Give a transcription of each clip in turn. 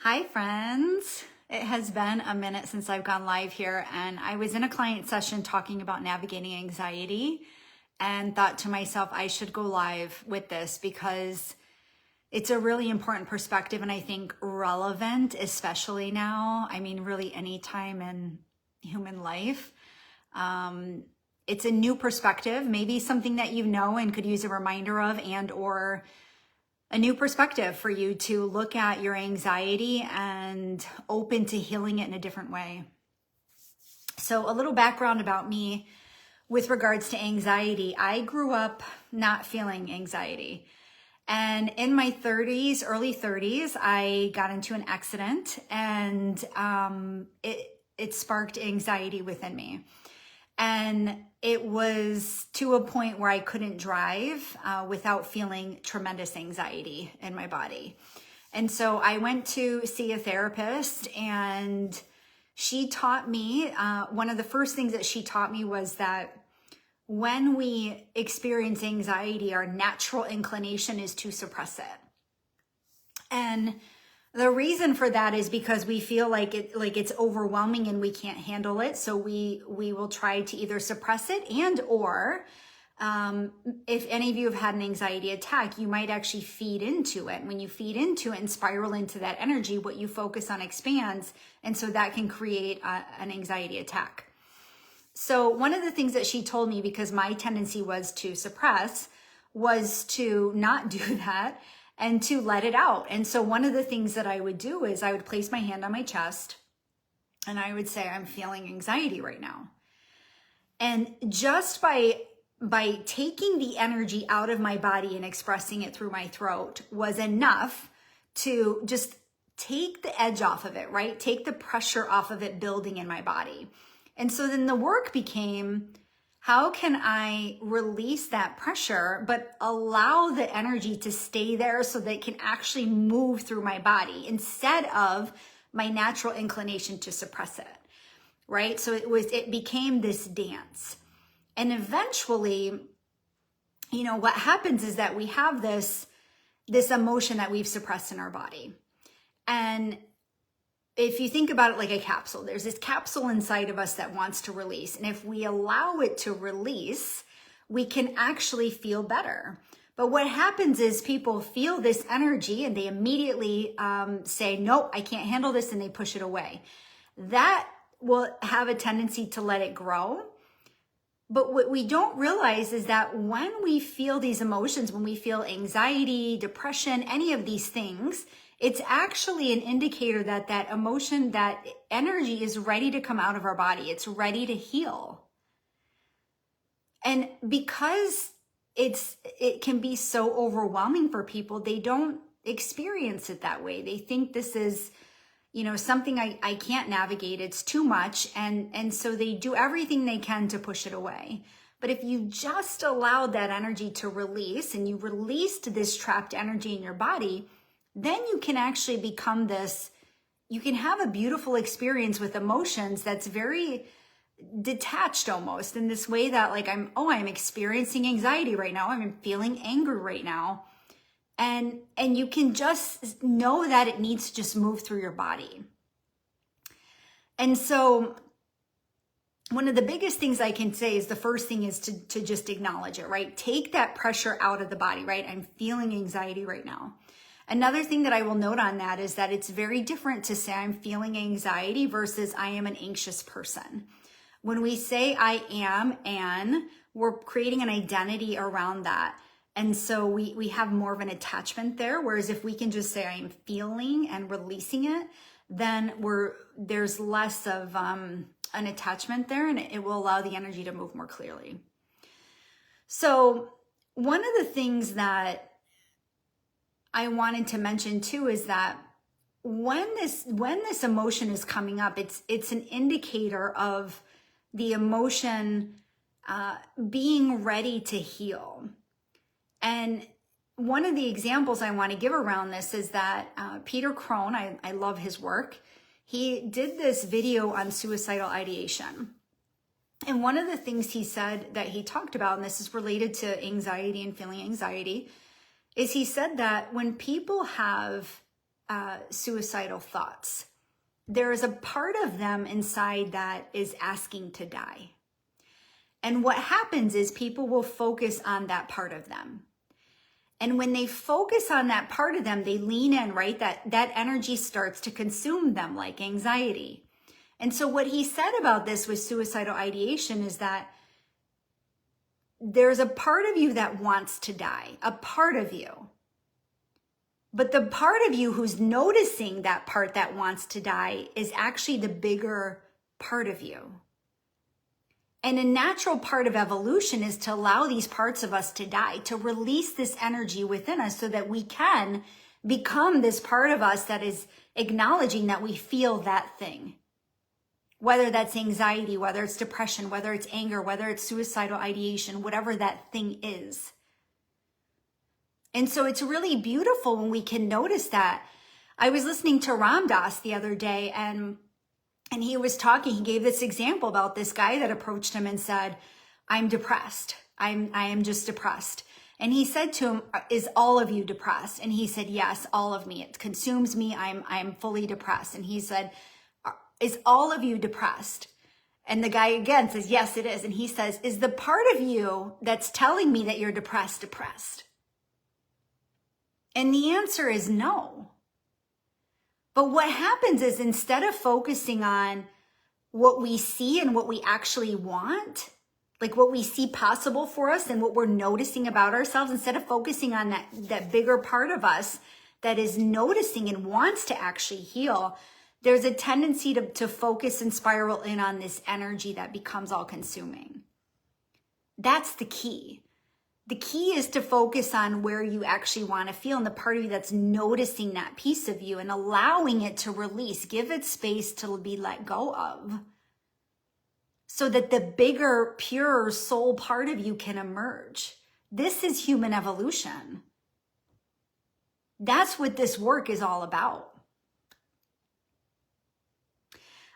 Hi, friends. It has been a minute since I've gone live here, and I was in a client session talking about navigating anxiety and thought to myself, I should go live with this because it's a really important perspective and I think relevant, especially now. I mean, really any time in human life. It's a new perspective, maybe something that you know and could use a reminder of, and or a new perspective for you to look at your anxiety and open to healing it in a different way. So a little background about me with regards to anxiety. I grew up not feeling anxiety. And in my 30s, early 30s, I got into an accident and it sparked anxiety within me. And it was to a point where I couldn't drive without feeling tremendous anxiety in my body. And so I went to see a therapist, and she taught me, one of the first things that she taught me was that when we experience anxiety, our natural inclination is to suppress it. And the reason for that is because we feel like it's overwhelming and we can't handle it. So we will try to either suppress it and or if any of you have had an anxiety attack, you might actually feed into it. When you feed into it and spiral into that energy, what you focus on expands. And so that can create an anxiety attack. So one of the things that she told me, because my tendency was to suppress, was to not do that and to let it out. And so one of the things that I would do is I would place my hand on my chest and I would say, I'm feeling anxiety right now. And just by taking the energy out of my body and expressing it through my throat was enough to just take the edge off of it, right? Take the pressure off of it building in my body. And so then the work became, how can I release that pressure, but allow the energy to stay there so that it can actually move through my body instead of my natural inclination to suppress it, right? So it became this dance. And eventually, what happens is that we have this emotion that we've suppressed in our body. And if you think about it like a capsule, there's this capsule inside of us that wants to release. And if we allow it to release, we can actually feel better. But what happens is people feel this energy and they immediately say, nope, I can't handle this, and they push it away. That will have a tendency to let it grow. But what we don't realize is that when we feel these emotions, when we feel anxiety, depression, any of these things, it's actually an indicator that that emotion, that energy is ready to come out of our body. It's ready to heal. And because it can be so overwhelming for people, they don't experience it that way. They think this is, something I can't navigate. It's too much. And so they do everything they can to push it away. But if you just allowed that energy to release and you released this trapped energy in your body, then you can actually become you can have a beautiful experience with emotions that's very detached almost, in this way that I'm experiencing anxiety right now. I'm feeling anger right now. And you can just know that it needs to just move through your body. And so one of the biggest things I can say is the first thing is to just acknowledge it, right? Take that pressure out of the body, right? I'm feeling anxiety right now. Another thing that I will note on that is that it's very different to say I'm feeling anxiety versus I am an anxious person. When we say I am an, we're creating an identity around that. And so we have more of an attachment there. Whereas if we can just say I am feeling and releasing it, then there's less of an attachment there, and it will allow the energy to move more clearly. So one of the things that I wanted to mention too is that when this emotion is coming up, it's an indicator of the emotion being ready to heal. And one of the examples I want to give around this is that Peter Crone, I love his work. He did this video on suicidal ideation. And one of the things he said that he talked about, and this is related to anxiety and feeling anxiety, is he said that when people have suicidal thoughts, there is a part of them inside that is asking to die. And what happens is people will focus on that part of them. And when they focus on that part of them, they lean in, right? That energy starts to consume them like anxiety. And so what he said about this with suicidal ideation is that there's a part of you that wants to die, a part of you. But the part of you who's noticing that part that wants to die is actually the bigger part of you. And a natural part of evolution is to allow these parts of us to die, to release this energy within us so that we can become this part of us that is acknowledging that we feel that thing. Whether that's anxiety, whether it's depression, whether it's anger, whether it's suicidal ideation, whatever that thing is. And so it's really beautiful when we can notice that. I was listening to Ram Dass the other day, and he was talking, he gave this example about this guy that approached him and said, I'm depressed. I am just depressed. And he said to him, is all of you depressed? And he said, yes, all of me. It consumes me. I'm fully depressed. And he said, is all of you depressed? And the guy again says, yes, it is. And he says, is the part of you that's telling me that you're depressed? And the answer is no. But what happens is instead of focusing on what we see and what we actually want, like what we see possible for us and what we're noticing about ourselves, instead of focusing on that bigger part of us that is noticing and wants to actually heal, there's a tendency to focus and spiral in on this energy that becomes all consuming. That's the key. The key is to focus on where you actually want to feel and the part of you that's noticing that piece of you and allowing it to release. Give it space to be let go of so that the bigger, pure soul part of you can emerge. This is human evolution. That's what this work is all about.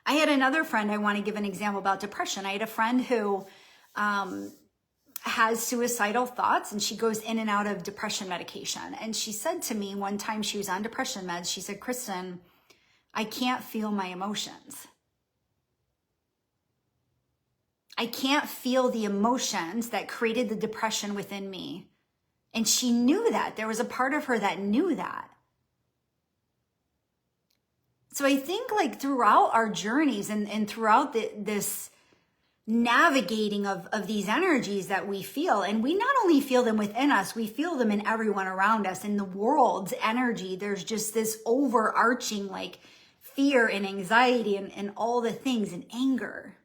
I had another friend, I want to give an example about depression. I had a friend who has suicidal thoughts, and she goes in and out of depression medication. And she said to me one time she was on depression meds, she said, Kristen, I can't feel my emotions. I can't feel the emotions that created the depression within me. And she knew that. There was a part of her that knew that. So I think like throughout our journeys and throughout this navigating of these energies that we feel, and we not only feel them within us, we feel them in everyone around us. In the world's energy, there's just this overarching like fear and anxiety and all the things and anger.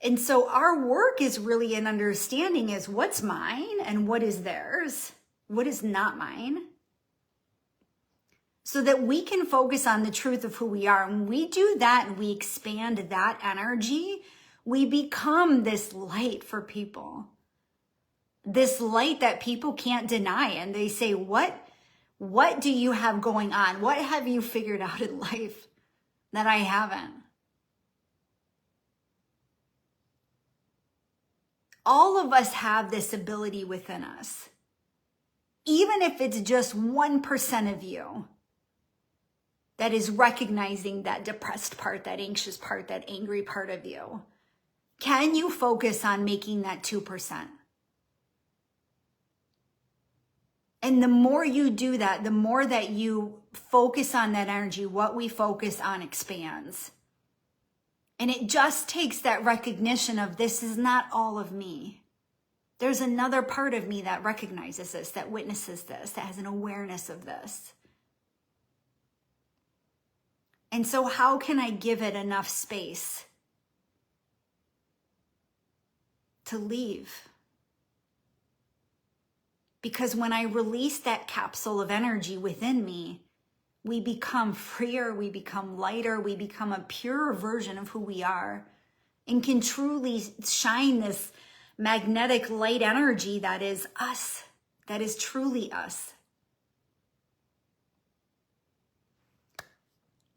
And so our work is really an understanding is what's mine and what is theirs, what is not mine, so that we can focus on the truth of who we are. When we do that and we expand that energy, we become this light for people. This light that people can't deny. And they say, what do you have going on? What have you figured out in life that I haven't? All of us have this ability within us. Even if it's just 1% of you that is recognizing that depressed part, that anxious part, that angry part of you. Can you focus on making that 2%? And the more you do that, the more that you focus on that energy, what we focus on expands. And it just takes that recognition of this is not all of me. There's another part of me that recognizes this, that witnesses this, that has an awareness of this. And so how can I give it enough space to leave? Because when I release that capsule of energy within me, we become freer, we become lighter, we become a purer version of who we are and can truly shine this magnetic light energy that is us, that is truly us.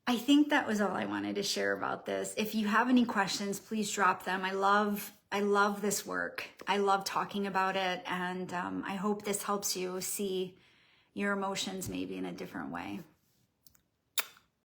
I think that was all I wanted to share about this. If you have any questions, please drop them. I love this work. I love talking about it. And I hope this helps you see your emotions maybe in a different way.